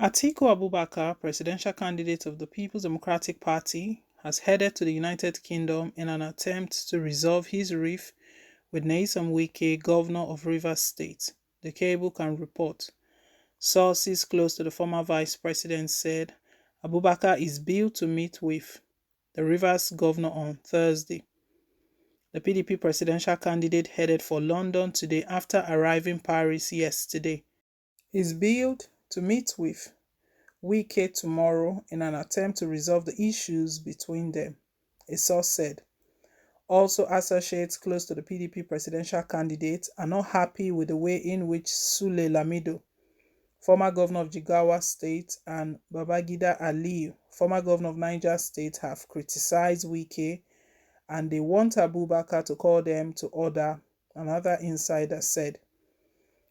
Atiku Abubakar, presidential candidate of the People's Democratic Party, has headed to the United Kingdom in an attempt to resolve his rift with Nyesom Wike, governor of Rivers State, the Cable can report. Sources close to the former vice president said Abubakar is billed to meet with the Rivers governor on Thursday. The PDP presidential candidate headed for London today after arriving Paris yesterday. He's billed to meet with Wike tomorrow in an attempt to resolve the issues between them, a source said. Also, associates close to the PDP presidential candidate are not happy with the way in which Sule Lamido, former governor of Jigawa State, and Babangida Aliyu, former governor of Niger State, have criticized Wike, and they want Abubakar to call them to order, another insider said.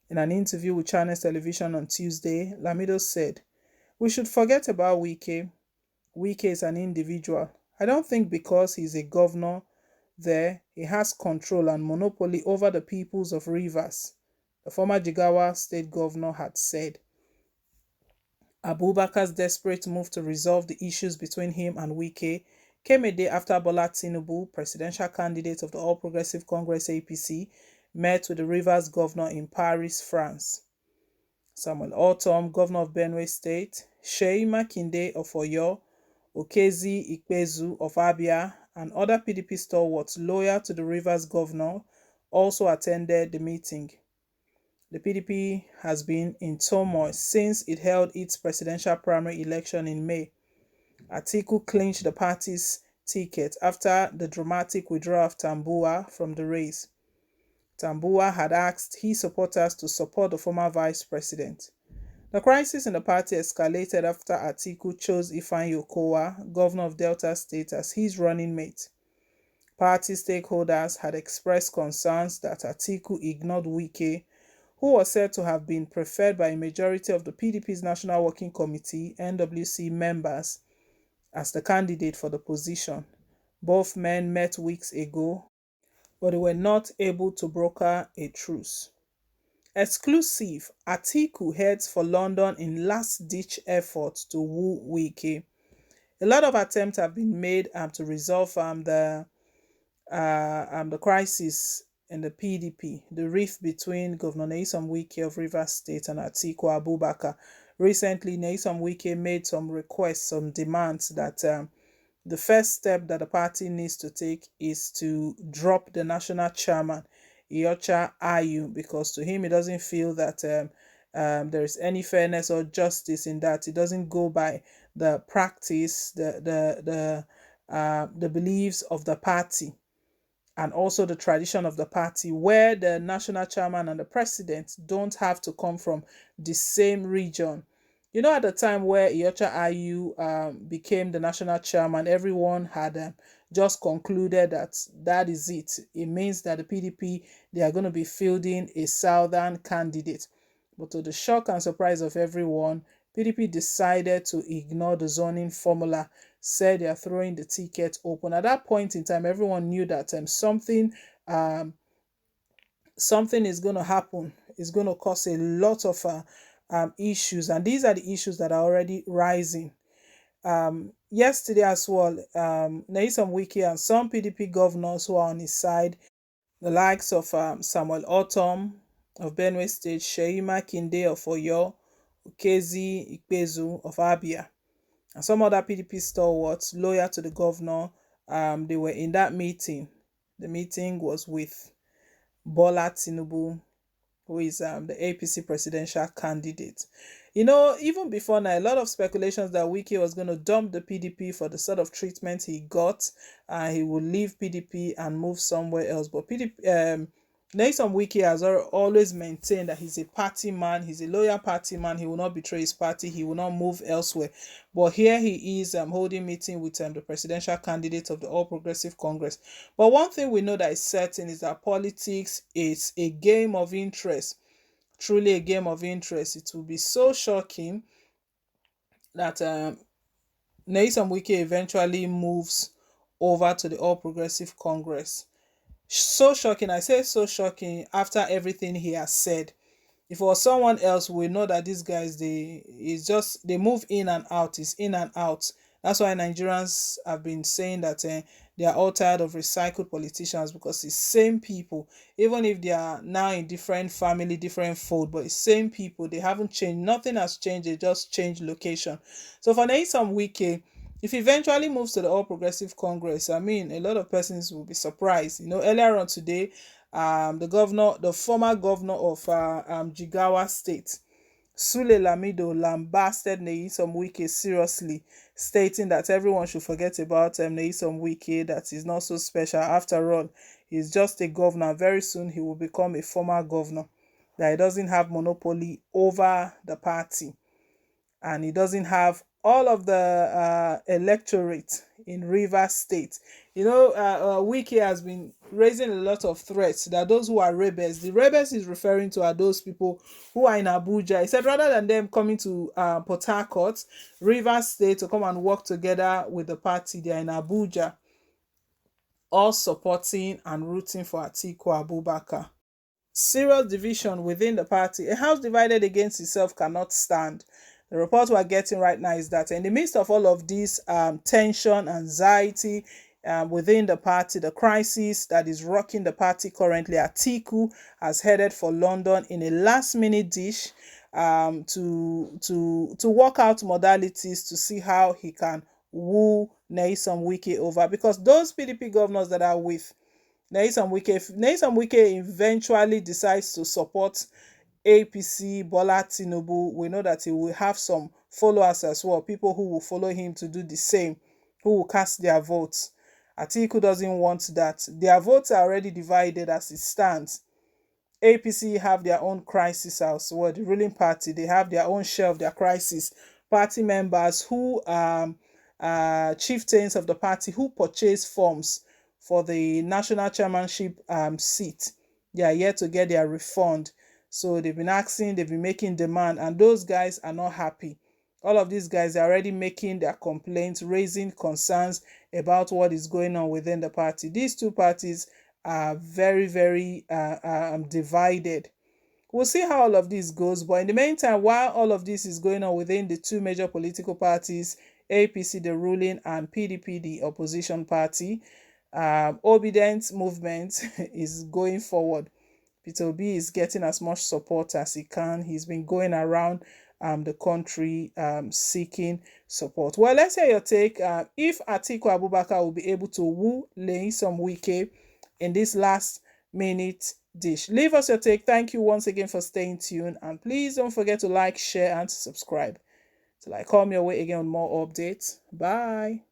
In an interview with Channels Television on Tuesday, Lamido said, "We should forget about Wike. Wike is an individual. I don't think because he's a governor there, he has control and monopoly over the peoples of Rivers," the former Jigawa state governor had said. Abubakar's desperate move to resolve the issues between him and Wike came a day after Bola Tinubu, presidential candidate of the All Progressive Congress APC, met with the Rivers governor in Paris, France. Samuel Ortom, governor of Benue State, Seyi Makinde of Oyo, Okezi Ikpezu of Abia, and other PDP stalwarts loyal to the Rivers governor also attended the meeting. The PDP has been in turmoil since it held its presidential primary election in May. Atiku clinched the party's ticket after the dramatic withdrawal of Tambuwal from the race. Tambuwal had asked his supporters to support the former vice president. The crisis in the party escalated after Atiku chose Ifeanyi Okowa, governor of Delta State, as his running mate. Party stakeholders had expressed concerns that Atiku ignored Wike, who was said to have been preferred by a majority of the PDP's National Working Committee (NWC) members as the candidate for the position. Both men met weeks ago, but they were not able to broker a truce. Exclusive: Atiku heads for London in last-ditch effort to woo Wike. A lot of attempts have been made to resolve the crisis in the PDP, the rift between Governor Nyesom Wike of Rivers State and Atiku Abubakar. Recently, Nyesom Wike made some requests, some demands that the first step that the party needs to take is to drop the national chairman, Iyorchia Ayu, because to him, he doesn't feel that there is any fairness or justice in that. It doesn't go by the practice, the beliefs of the party, and also the tradition of the party, where the national chairman and the president don't have to come from the same region. You know, at the time where Iyorchia Ayu became the national chairman, everyone had just concluded that that is it. It means that the PDP, they are going to be fielding a southern candidate. But to the shock and surprise of everyone, PDP decided to ignore the zoning formula, said they are throwing the ticket open. At that point in time, everyone knew that something is going to happen. It's going to cause a lot of issues, and these are the issues that are already rising. Yesterday as well, Nyesom Wike and some PDP governors who are on his side, the likes of Samuel Ortom of Benue State, Seyi Makinde of Oyo, Okezi Ikpezu of Abia, and some other PDP stalwarts loyal to the governor, they were in that meeting. The meeting was with Bola Tinubu, who is the APC presidential candidate. You know, even before now, a lot of speculations that Wike was going to dump the PDP for the sort of treatment he got. He would leave PDP and move somewhere else. But Nyesom Wike has always maintained that he's a party man. He's a loyal party man. He will not betray his party. He will not move elsewhere. But here he is holding meeting with the presidential candidate of the All Progressive Congress. But one thing we know that is certain is that politics is a game of interest. Truly a game of interest. It will be so shocking that Nyesom Wike eventually moves over to the All Progressive Congress. So shocking. I say so shocking after everything he has said. If it was someone else, we know that these guys, they move in and out, it's in and out. That's why Nigerians have been saying that they are all tired of recycled politicians, because it's same people. Even if they are now in different family, different fold, but it's same people. They haven't changed, nothing has changed, they just changed location. So for Nyesom Wike, if he eventually moves to the All Progressive Congress, I mean, a lot of persons will be surprised. Earlier on today, the former governor of Jigawa State, Sule Lamido, lambasted Nyesom Wike seriously, stating that everyone should forget about Nyesom Wike, that he's not so special. After all, he's just a governor. Very soon he will become a former governor, that he doesn't have monopoly over the party, and he doesn't have all of the electorate in Rivers State. Wike has been raising a lot of threats that those who are rebels, the rebels is referring to, are those people who are in Abuja. He said rather than them coming to Port Harcourt, Rivers State, to come and work together with the party, they are in Abuja, all supporting and rooting for Atiku Abubakar. Serious division within the party. A house divided against itself cannot stand. The report we're getting right now is that in the midst of all of this tension, anxiety within the party, the crisis that is rocking the party currently, Atiku has headed for London in a last-minute dish to work out modalities to see how he can woo Nyesom Wike over, because those PDP governors that are with if Nyesom Wike eventually decides to support APC Bola Tinubu, we know that he will have some followers as well, people who will follow him to do the same, who will cast their votes. Atiku doesn't want that. Their votes are already divided as it stands. APC have their own crisis as well. The ruling party, they have their own share of their crisis. Party members who chieftains of the party who purchase forms for the national chairmanship seat, they are yet to get their refund. So they've been asking, they've been making demand, and those guys are not happy. All of these guys are already making their complaints, raising concerns about what is going on within the party. These two parties are very, very divided. We'll see how all of this goes, but in the meantime, while all of this is going on within the two major political parties, APC the ruling and PDP the opposition party, obedient movement is going forward. Peter Obi is getting as much support as he can. He's been going around the country seeking support. Well, let's hear your take. If Atiku Abubakar will be able to woo Nyesom Wike in this last minute dish. Leave us your take. Thank you once again for staying tuned, and please don't forget to like, share, and subscribe till I come your way again with more updates. Bye.